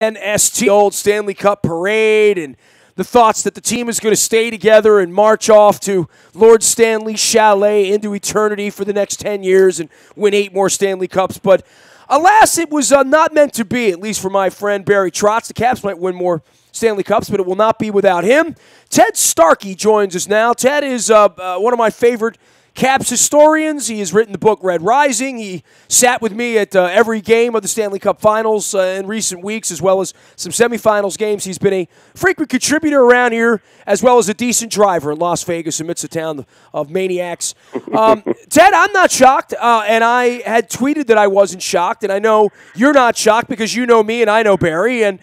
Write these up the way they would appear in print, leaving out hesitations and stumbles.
WNST, old Stanley Cup parade, and the thoughts that the team is going to stay together and march off to Lord Stanley's chalet into eternity for the next 10 years and win 8 more Stanley Cups. But alas, it was not meant to be, at least for my friend Barry Trotz. The Caps might win more Stanley Cups, but it will not be without him. Ted Starkey joins us now. Ted is one of my favorite Caps historians. He has written the book Red Rising. He sat with me at every game of the Stanley Cup Finals in recent weeks, as well as some semifinals games. He's been a frequent contributor around here, as well as a decent driver in Las Vegas, amidst a town of maniacs. Ted, I'm not shocked, and I had tweeted that I wasn't shocked, and I know you're not shocked because you know me and I know Barry, and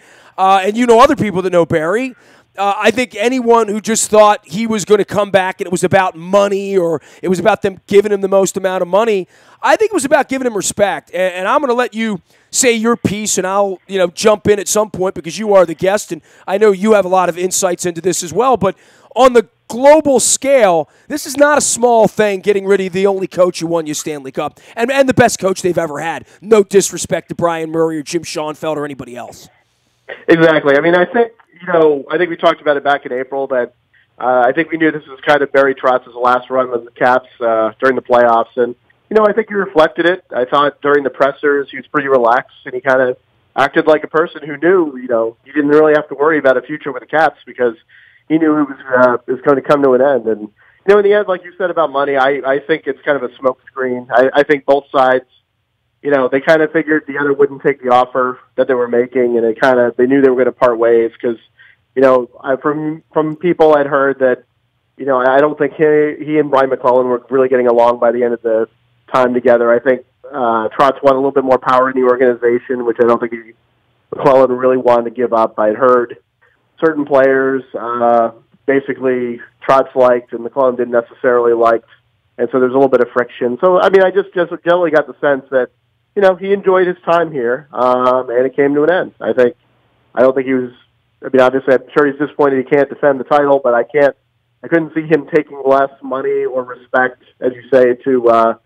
you know other people that know Barry. I think anyone who just thought he was going to come back and it was about money or it was about them giving him the most amount of money, I think it was about giving him respect. And I'm going to let you say your piece, and I'll jump in at some point because you are the guest, and I know you have a lot of insights into this as well. But on the global scale, this is not a small thing, getting rid of the only coach who won you Stanley Cup and the best coach they've ever had. No disrespect to Brian Murray or Jim Schoenfeld or anybody else. Exactly. I mean, I think we talked about it back in April that I think we knew this was kind of Barry Trotz's last run with the Caps during the playoffs. And, I think he reflected it. I thought during the pressers he was pretty relaxed, and he kind of acted like a person who knew, he didn't really have to worry about a future with the Caps because he knew it was going to come to an end. And, in the end, like you said about money, I think it's kind of a smokescreen. I think both sides, they kind of figured the other wouldn't take the offer that they were making, and they knew they were going to part ways because, from people I'd heard that, I don't think he and Brian McClellan were really getting along by the end of the time together. I think Trotz wanted a little bit more power in the organization, which I don't think McClellan really wanted to give up. I'd heard certain players basically Trotz liked and McClellan didn't necessarily like, and so there's a little bit of friction. So, I mean, I just generally got the sense that, he enjoyed his time here, and it came to an end. I don't think he was, obviously I'm sure he's disappointed he can't defend the title, but I couldn't see him taking less money or respect, as you say, to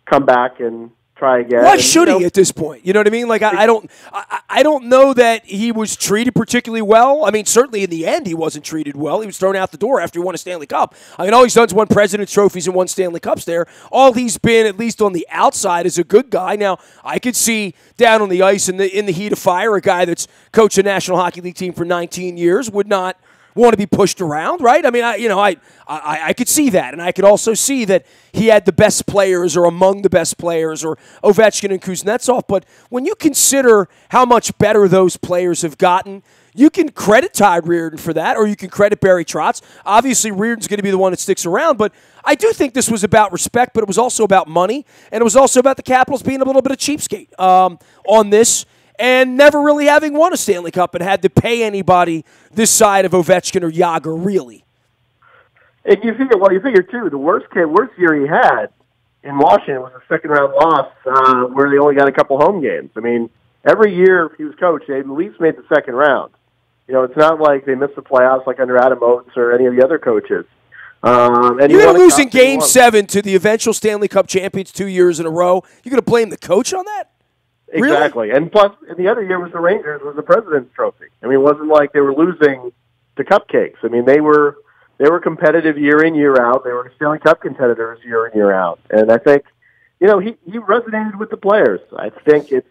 come back and try again. Why should he at this point? You know what I mean? Like, I don't know that he was treated particularly well. I mean, certainly in the end he wasn't treated well. He was thrown out the door after he won a Stanley Cup. I mean, all he's done is won President's Trophies and won Stanley Cups there. All he's been, at least on the outside, is a good guy. Now, I could see down on the ice in the heat of fire, a guy that's coached a National Hockey League team for 19 years would not want to be pushed around, right? I mean, I could see that, and I could also see that he had the best players or among the best players, or Ovechkin and Kuznetsov. But when you consider how much better those players have gotten, you can credit Todd Reirden for that, or you can credit Barry Trotz. Obviously, Reirden's going to be the one that sticks around, but I do think this was about respect, but it was also about money, and it was also about the Capitals being a little bit of cheapskate on this, and never really having won a Stanley Cup and had to pay anybody this side of Ovechkin or Jágr, really. And you figure too, the worst year he had in Washington was a second-round loss where they only got a couple home games. I mean, every year he was coach, they at least made the second round. It's not like they missed the playoffs like under Adam Oates or any of the other coaches. And you're going to lose in Game 7 to the eventual Stanley Cup champions 2 years in a row. You're going to blame the coach on that? Exactly. Really? And plus, the other year was the Rangers, was the President's Trophy. I mean, it wasn't like they were losing to cupcakes. I mean, they were competitive year in, year out. They were Stanley Cup contenders year in, year out. And I think, he resonated with the players. I think it's,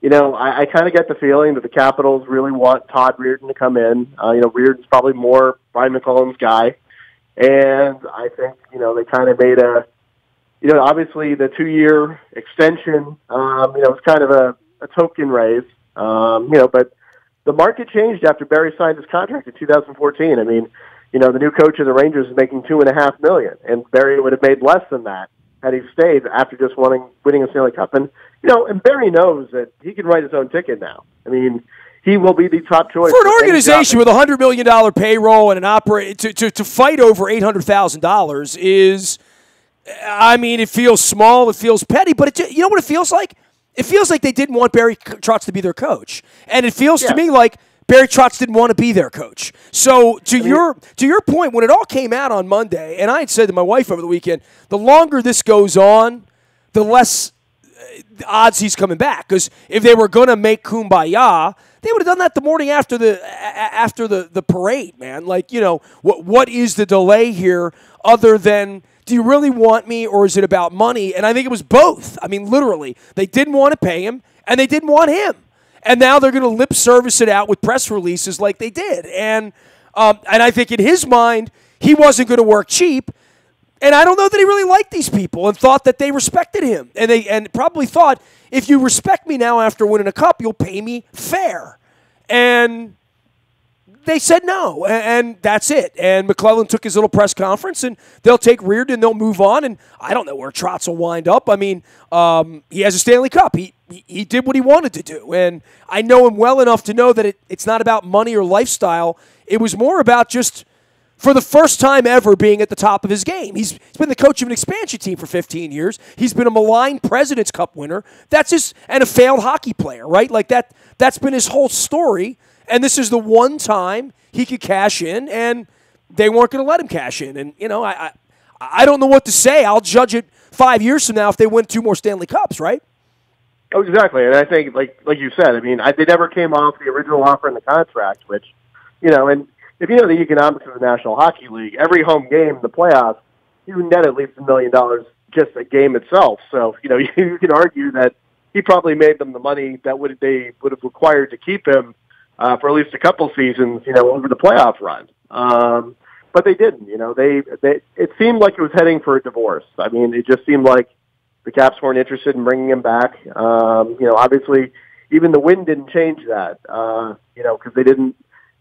I kind of get the feeling that the Capitals really want Todd Reirden to come in. Reirden's probably more Brian McClellan's guy. And I think, they kind of made obviously the 2-year extension, was kind of a token raise, but the market changed after Barry signed his contract in 2014. I mean, the new coach of the Rangers is making $2.5 million, and Barry would have made less than that had he stayed after just winning a Stanley Cup. And, and Barry knows that he can write his own ticket now. I mean, he will be the top choice. For an organization with a $100 million payroll and an to fight over $800,000 is, I mean, it feels small, it feels petty, but you know what it feels like? It feels like they didn't want Barry Trotz to be their coach. And it feels to me like Barry Trotz didn't want to be their coach. So to your point, when it all came out on Monday, and I had said to my wife over the weekend, the longer this goes on, the less odds he's coming back. Because if they were going to make kumbaya, They would have done that the morning after the parade, man. Like, what is the delay here other than, do you really want me or is it about money? And I think it was both. I mean, literally, they didn't want to pay him and they didn't want him. And now they're going to lip service it out with press releases like they did. And I think in his mind, he wasn't going to work cheap. And I don't know that he really liked these people and thought that they respected him. And probably thought, if you respect me now after winning a cup, you'll pay me fair. And they said no, and that's it. And McClellan took his little press conference, and they'll take Reardon, they'll move on, and I don't know where Trotz will wind up. I mean, he has a Stanley Cup. He did what he wanted to do, and I know him well enough to know that it's not about money or lifestyle. It was more about just, for the first time ever, being at the top of his game. He's been the coach of an expansion team for 15 years. He's been a maligned President's Cup winner. And a failed hockey player, right? Like that's been his whole story. And this is the one time he could cash in, and they weren't going to let him cash in. And, I don't know what to say. I'll judge it 5 years from now if they win 2 more Stanley Cups, right? Oh, exactly. And I think, like you said, I mean, they never came off the original offer in the contract, which, and if you know the economics of the National Hockey League, every home game in the playoffs, you net at least $1 million just a game itself. So, you can argue that he probably made them the money that they would have required to keep him for at least a couple seasons, over the playoff run. But they didn't. It seemed like it was heading for a divorce. I mean, it just seemed like the Caps weren't interested in bringing him back. Obviously, even the Wind didn't change that, because they didn't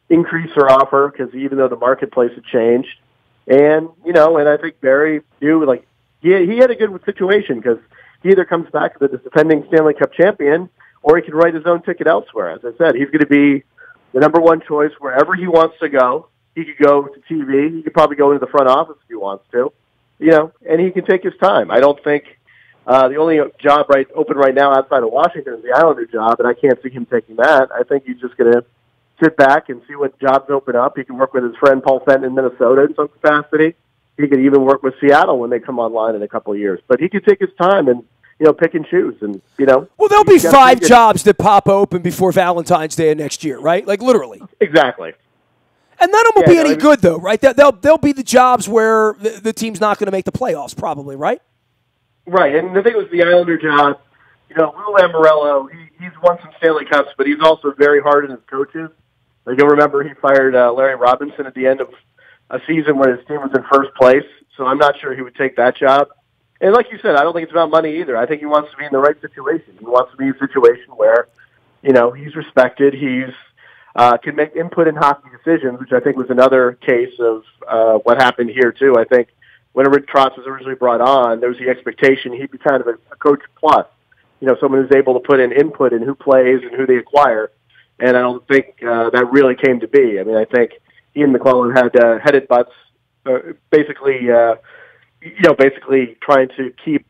increase their offer, because even though the marketplace had changed. And, and I think Barry knew, he had a good situation, because he either comes back as the defending Stanley Cup champion, or he can write his own ticket elsewhere. As I said, he's going to be the number one choice wherever he wants to go. He could go to TV. He could probably go into the front office if he wants to, and he can take his time. I don't think the only job open right now outside of Washington is the Islander job, and I can't see him taking that. I think he's just going to sit back and see what jobs open up. He can work with his friend Paul Fenton in Minnesota in some capacity. He could even work with Seattle when they come online in a couple of years. But he could take his time and, pick and choose. And, Well, there'll be 5 jobs that pop open before Valentine's Day of next year, right? Like, literally. Exactly. And none of them will be any good, though, right? They'll be the jobs where the team's not going to make the playoffs, probably, right? Right. And the thing was the Islander job, Lou Lamoriello, he's won some Stanley Cups, but he's also very hard on his coaches. Like, you'll remember he fired Larry Robinson at the end of a season where his team was in first place, so I'm not sure he would take that job. And like you said, I don't think it's about money either. I think he wants to be in the right situation. He wants to be in a situation where, he's respected, he's can make input in hockey decisions, which I think was another case of what happened here, too. I think when Rick Trotz was originally brought on, there was the expectation he'd be kind of a coach plus, someone who's able to put in input in who plays and who they acquire. And I don't think that really came to be. I mean, I think he and McClellan had headed butts, basically trying to keep,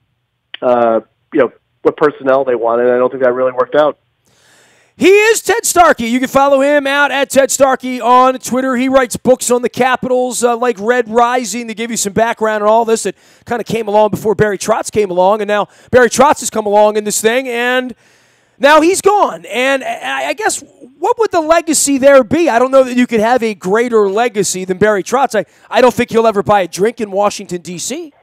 what personnel they wanted. I don't think that really worked out. He is Ted Starkey. You can follow him out at Ted Starkey on Twitter. He writes books on the Capitals like Red Rising to give you some background on all this that kind of came along before Barry Trotz came along. And now Barry Trotz has come along in this thing, and now he's gone. And I guess, what would the legacy there be? I don't know that you could have a greater legacy than Barry Trotz. I don't think he'll ever buy a drink in Washington, D.C.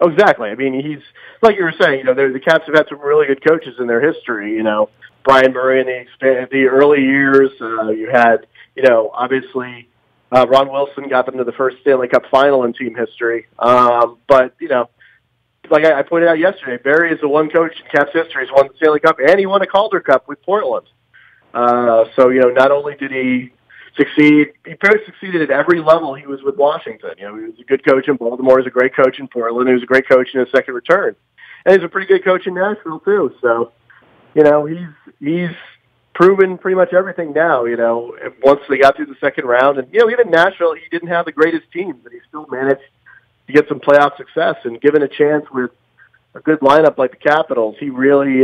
Oh, exactly. I mean, he's, like you were saying, the Caps have had some really good coaches in their history, Brian Murray in the early years. You had, obviously, Ron Wilson got them to the first Stanley Cup final in team history. But, like I pointed out yesterday, Barry is the one coach in Caps history who's won the Stanley Cup, and he won a Calder Cup with Portland. So, not only did he succeed, he pretty much succeeded at every level he was with Washington. He was a good coach in Baltimore, he was a great coach in Portland, he was a great coach in his second return. And he's a pretty good coach in Nashville, too. So, he's proven pretty much everything now, once they got through the second round. And, even Nashville, he didn't have the greatest team, but he still managed to get some playoff success. And given a chance with a good lineup like the Capitals, he really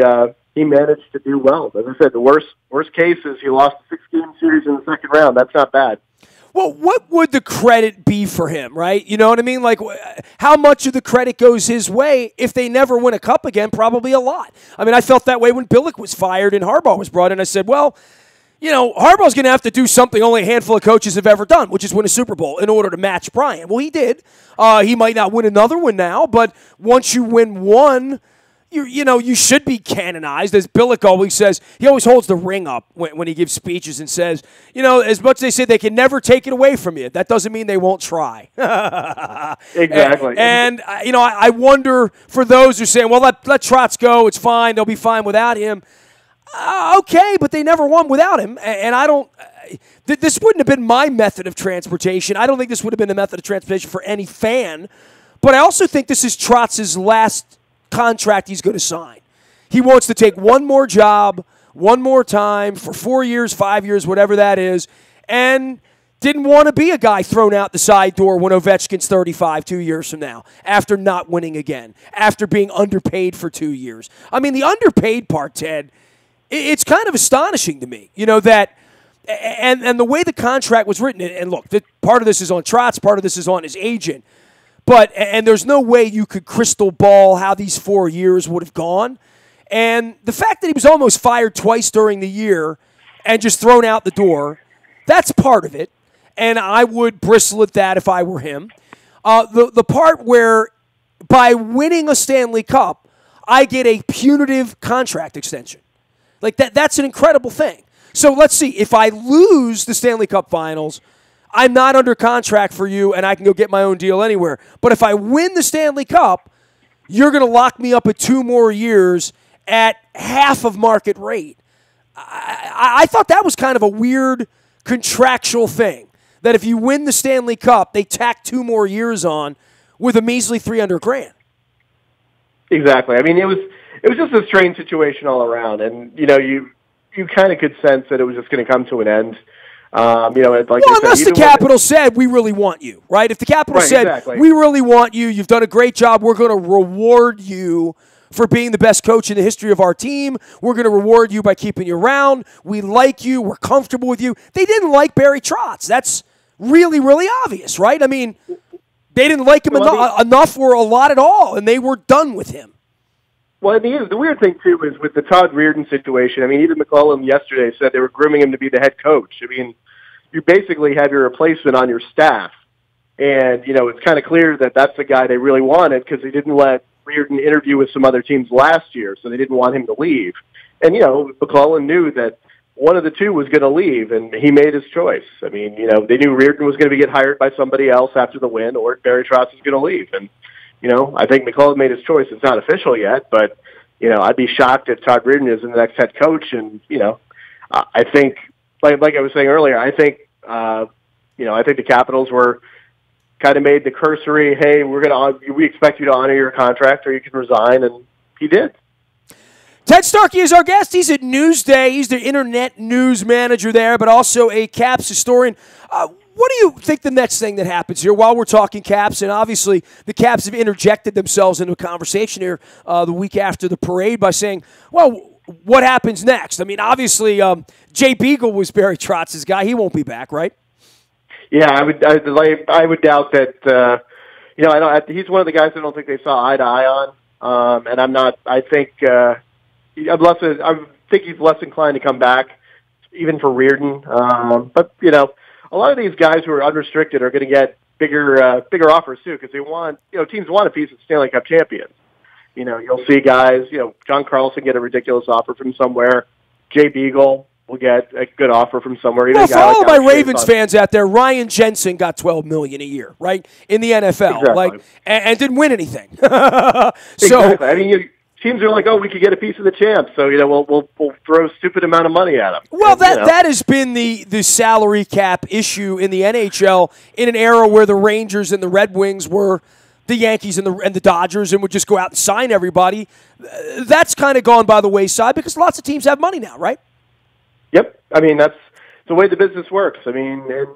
he managed to do well. As I said, the worst case is he lost a 6-game series in the second round. That's not bad. Well, what would the credit be for him, right? You know what I mean? Like, how much of the credit goes his way if they never win a cup again? Probably a lot. I mean, I felt that way when Billick was fired and Harbaugh was brought in. I said, well, Harbaugh's going to have to do something only a handful of coaches have ever done, which is win a Super Bowl in order to match Bryant. Well, he did. He might not win another one now, but once you win one, you should be canonized. As Billick always says, he always holds the ring up when he gives speeches and says, as much as they say they can never take it away from you, that doesn't mean they won't try. Exactly. And I wonder for those who are saying, well, let Trotz go, it's fine, they'll be fine without him. Okay, but they never won without him, and I don't. This wouldn't have been my method of transportation. I don't think this would have been the method of transportation for any fan. But I also think this is Trotz's last contract he's going to sign. He wants to take one more job, one more time for 4 years, 5 years, whatever that is, and didn't want to be a guy thrown out the side door when Ovechkin's 35 2 years from now, after not winning again, after being underpaid for 2 years. I mean, the underpaid part, Ted, it's kind of astonishing to me, that, and the way the contract was written, and look, part of this is on Trotz, part of this is on his agent, and there's no way you could crystal ball how these 4 years would have gone, and the fact that he was almost fired twice during the year and just thrown out the door, that's part of it, and I would bristle at that if I were him. The part where by winning a Stanley Cup, I get a punitive contract extension. Like that's an incredible thing. So let's see. If I lose the Stanley Cup Finals, I'm not under contract for you, and I can go get my own deal anywhere. But if I win the Stanley Cup, you're going to lock me up at 2 more years at half of market rate. I thought that was kind of a weird contractual thing, that if you win the Stanley Cup, they tack 2 more years on with a measly $300,000. Exactly. I mean, it was just a strange situation all around, and you kind of could sense that it was just going to come to an end. Unless the Capitals said, we really want you, right? If the Capitals said, exactly, we really want you, you've done a great job, we're going to reward you for being the best coach in the history of our team, we're going to reward you by keeping you around, we like you, we're comfortable with you. They didn't like Barry Trotz. That's really, really obvious, right? I mean, they didn't like him enough or a lot at all, and they were done with him. Well, the weird thing, too, is with the Todd Reirden situation, I mean, even McClellan yesterday said they were grooming him to be the head coach. I mean, you basically have your replacement on your staff. And, it's kind of clear that that's the guy they really wanted because they didn't let Reirden interview with some other teams last year, so they didn't want him to leave. And, McClellan knew that one of the two was going to leave, and he made his choice. I mean, they knew Reirden was going to get hired by somebody else after the win, or Barry Trotz was going to leave. And I think McClellan made his choice. It's not official yet, but, I'd be shocked if Todd Reirden is the next head coach. And, I think, like I was saying earlier, I think the Capitals were kind of made the cursory, hey, we expect you to honor your contract or you can resign, and he did. Ted Starkey is our guest. He's at Newsday. He's the internet news manager there, but also a Caps historian. What do you think the next thing that happens here while we're talking Caps? And obviously the Caps have interjected themselves into a conversation here the week after the parade by saying, well, what happens next? I mean, obviously Jay Beagle was Barry Trotz's guy. He won't be back, right? Yeah, I would doubt that. He's one of the guys I don't think they saw eye to eye on, and I'm not. I think I think he's less inclined to come back, even for Reirden. But a lot of these guys who are unrestricted are going to get bigger offers too, because they want teams want a piece of Stanley Cup champions. You'll see guys. John Carlson get a ridiculous offer from somewhere. Jay Beagle will get a good offer from somewhere. Well, for all of my Ravens fans out there, Ryan Jensen got $12 million a year, right, in the NFL, exactly. and didn't win anything. Exactly. I mean, teams are like, oh, we could get a piece of the champ, so we'll throw a stupid amount of money at them. Well, that has been the salary cap issue in the NHL in an era where the Rangers and the Red Wings were the Yankees and the Dodgers and would just go out and sign everybody. That's kind of gone by the wayside because lots of teams have money now, right? Yep. I mean, that's the way the business works. I mean, and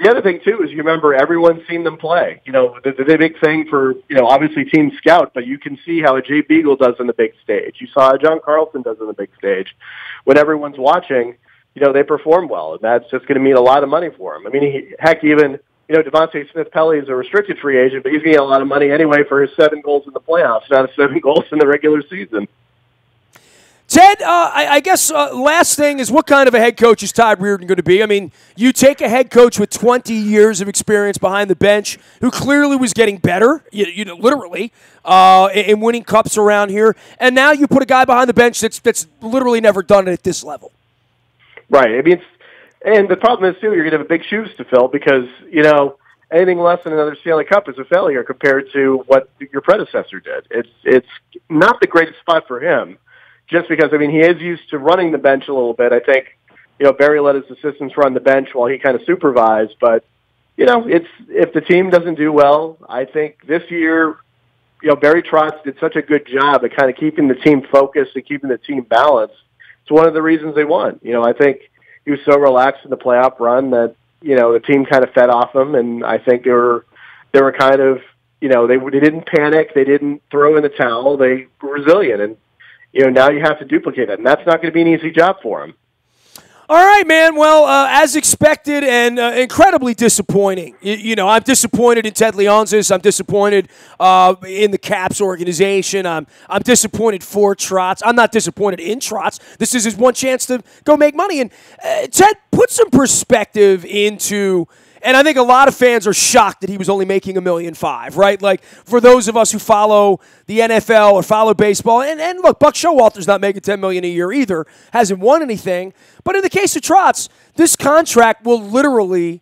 the other thing, too, is you remember everyone's seen them play. The big thing for, obviously team scout, but you can see how a Jay Beagle does on the big stage. You saw how John Carlson does on the big stage. When everyone's watching, they perform well, and that's just going to mean a lot of money for him. I mean, even Devontae Smith-Pelly is a restricted free agent, but he's going to get a lot of money anyway for his 7 goals in the playoffs, not 7 goals in the regular season. Ted, I guess last thing is, what kind of a head coach is Todd Reardon going to be? I mean, you take a head coach with 20 years of experience behind the bench who clearly was getting better, literally, in winning cups around here, and now you put a guy behind the bench that's literally never done it at this level. Right. I mean, and the problem is, too, you're going to have big shoes to fill because, anything less than another Stanley Cup is a failure compared to what your predecessor did. It's not the greatest spot for him. Just because, he is used to running the bench a little bit. I think, Barry let his assistants run the bench while he kind of supervised. But, if the team doesn't do well, I think this year, Barry Trotz did such a good job at kind of keeping the team focused and keeping the team balanced. It's one of the reasons they won. I think he was so relaxed in the playoff run that, the team kind of fed off him. And I think they were kind of, they didn't panic. They didn't throw in the towel. They were resilient. And, now you have to duplicate that, and that's not going to be an easy job for him. All right, man. Well, as expected and incredibly disappointing. I'm disappointed in Ted Leonsis. I'm disappointed in the Caps organization. I'm disappointed for Trotz. I'm not disappointed in Trotz. This is his one chance to go make money. And Ted, put some perspective into. And I think a lot of fans are shocked that he was only making $1.5 million, right? Like, for those of us who follow the NFL or follow baseball, and look, Buck Showalter's not making $10 million a year either, hasn't won anything. But in the case of Trotz, this contract will literally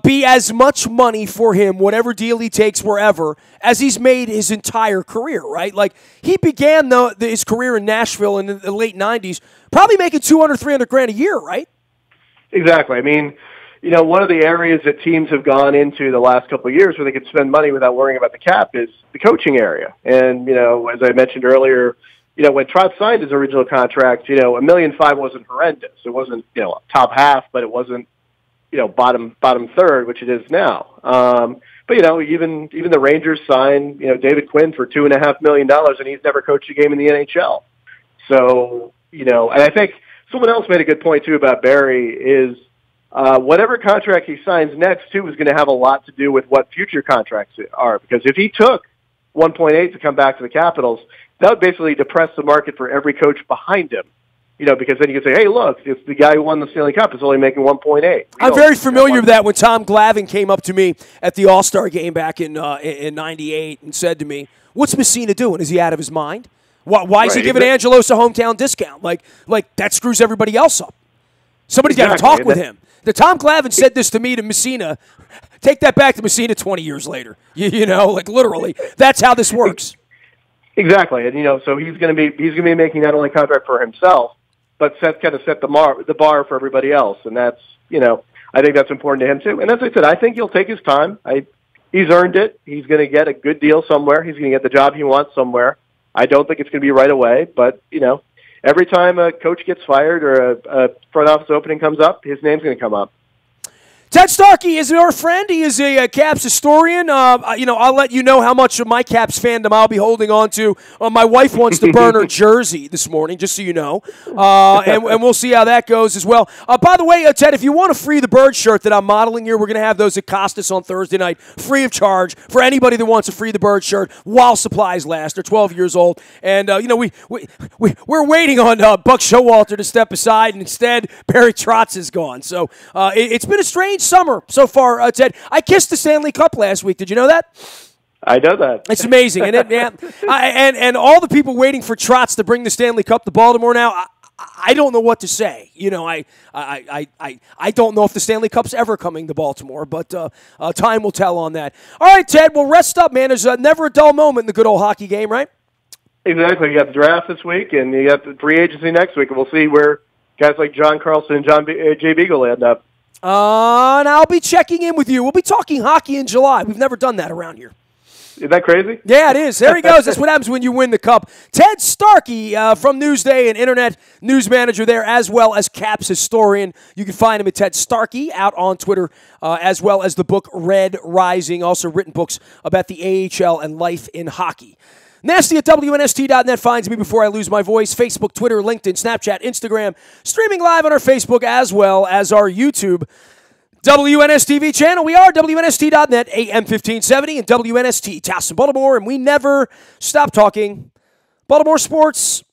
be as much money for him, whatever deal he takes wherever, as he's made his entire career, right? Like, he began his career in Nashville in the late 90s, probably making $200,000, $300,000 a year, right? Exactly. One of the areas that teams have gone into the last couple of years where they can spend money without worrying about the cap is the coaching area. And, as I mentioned earlier, when Trotz signed his original contract, $1.5 million wasn't horrendous. It wasn't, top half, but it wasn't, bottom third, which it is now. But, even the Rangers signed, David Quinn for $2.5 million, and he's never coached a game in the NHL. So, and I think someone else made a good point, too, about Barry is, whatever contract he signs next, too, is going to have a lot to do with what future contracts are. Because if he took 1.8 to come back to the Capitals, that would basically depress the market for every coach behind him. Because then you could say, hey, look, if the guy who won the Stanley Cup is only making 1.8. I'm very familiar with that when Tom Glavine came up to me at the All-Star game back in '98 and said to me, what's Messina doing? Is he out of his mind? Why is he giving Angelos a hometown discount? Like that screws everybody else up. Somebody's got to talk with him. The Tom Glavine said this to me to Messina. Take that back to Messina 20 years later. Literally. That's how this works. Exactly. And so he's going to be making not only a contract for himself, but set the bar for everybody else. And that's, I think that's important to him too. And as I said, I think he'll take his time. He's earned it. He's going to get a good deal somewhere. He's going to get the job he wants somewhere. I don't think it's going to be right away, but every time a coach gets fired or a front office opening comes up, his name's going to come up. Ted Starkey is our friend. He is a Caps historian. I'll let you know how much of my Caps fandom I'll be holding on to. My wife wants to burn her jersey this morning, just so you know. And we'll see how that goes as well. By the way, Ted, if you want a Free the Bird shirt that I'm modeling here, we're going to have those at Costas on Thursday night, free of charge for anybody that wants a Free the Bird shirt while supplies last. They're 12 years old. And, we're waiting on Buck Showalter to step aside, and instead, Barry Trotz is gone. So it's been a strange summer so far, Ted. I kissed the Stanley Cup last week. Did you know that? I know that. It's amazing, and and all the people waiting for Trotz to bring the Stanley Cup to Baltimore now. I don't know what to say. I don't know if the Stanley Cup's ever coming to Baltimore, but time will tell on that. All right, Ted. Well, rest up, man. There's never a dull moment in the good old hockey game, right? Exactly. You got the draft this week, and you got the free agency next week, and we'll see where guys like John Carlson and Jay Beagle end up. And I'll be checking in with you. We'll be talking hockey in July. We've never done that around here. Is that crazy? Yeah, it is. There he goes. That's what happens when you win the cup. Ted Starkey from Newsday, an internet news manager there, as well as Caps historian. You can find him at Ted Starkey out on Twitter, as well as the book Red Rising, also written books about the AHL and life in hockey. Nasty at WNST.net finds me before I lose my voice. Facebook, Twitter, LinkedIn, Snapchat, Instagram. Streaming live on our Facebook as well as our YouTube WNSTV channel. We are WNST.net, AM 1570, and WNST, Towson, Baltimore. And we never stop talking Baltimore sports.